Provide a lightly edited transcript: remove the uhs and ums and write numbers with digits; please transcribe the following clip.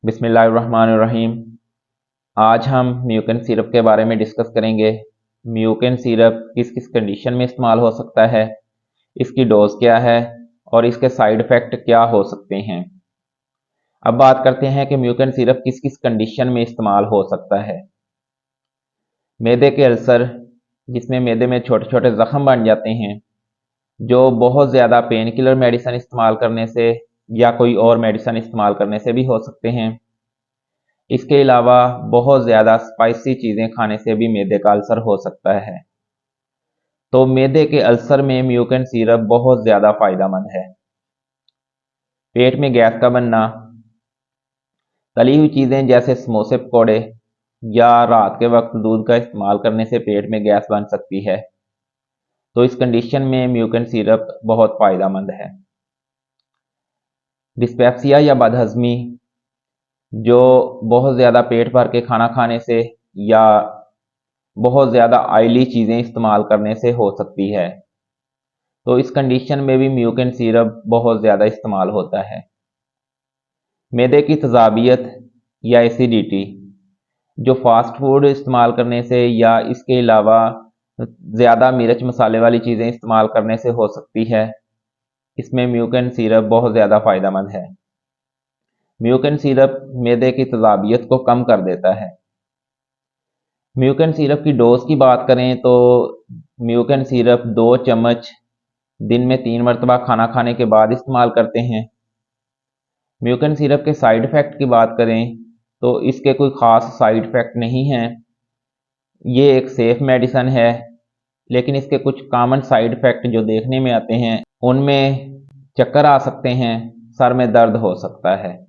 बिस्मिल्लाहिर्रहमानिर्रहीम। आज हम म्यूकन सिरप के बारे में डिस्कस करेंगे। म्यूकन सिरप किस किस कंडीशन में इस्तेमाल हो सकता है, इसकी डोज क्या है और इसके साइड इफ़ेक्ट क्या हो सकते हैं। अब बात करते हैं कि म्यूकन सिरप किस किस कंडीशन में इस्तेमाल हो सकता है। मैदे के अल्सर, जिसमें मैदे में छोटे छोटे ज़ख़म बन जाते हैं, जो बहुत ज़्यादा पेन किलर मेडिसिन इस्तेमाल करने से या कोई और मेडिसिन इस्तेमाल करने से भी हो सकते हैं। इसके अलावा बहुत ज़्यादा स्पाइसी चीज़ें खाने से भी मैदे का अल्सर हो सकता है। तो मैदे के अल्सर में म्यूकन सिरप बहुत ज़्यादा फ़ायदेमंद है। पेट में गैस का बनना, तली हुई चीज़ें जैसे समोसे पकौड़े या रात के वक्त दूध का इस्तेमाल करने से पेट में गैस बन सकती है। तो इस कंडीशन में म्यूकन सिरप बहुत फ़ायदेमंद है। डिस्पेप्सिया या बदहज़मी, जो बहुत ज़्यादा पेट भर के खाना खाने से या बहुत ज़्यादा ऑयली चीज़ें इस्तेमाल करने से हो सकती है। तो इस कंडीशन में भी म्यूकन सिरप बहुत ज़्यादा इस्तेमाल होता है। मैदे की तेज़ाबियत या एसिडिटी, जो फास्ट फूड इस्तेमाल करने से या इसके अलावा ज़्यादा मिर्च मसाले वाली चीज़ें इस्तेमाल करने से हो सकती है। इसमें म्यूकन सिरप बहुत ज़्यादा फ़ायदेमंद है। म्यूकन सिरप मैदे की तेज़ाबियत को कम कर देता है। म्यूकन सिरप की डोज की बात करें तो म्यूकन सिरप 2 चम्मच दिन में 3 मरतबा खाना खाने के बाद इस्तेमाल करते हैं। म्यूकन सिरप के साइड इफ़ेक्ट की बात करें तो इसके कोई ख़ास साइड इफ़ेक्ट नहीं हैं। ये एक सेफ मेडिसिन है, लेकिन इसके कुछ कॉमन साइड इफ़ेक्ट जो देखने में आते हैं, उनमें चक्कर आ सकते हैं, सर में दर्द हो सकता है।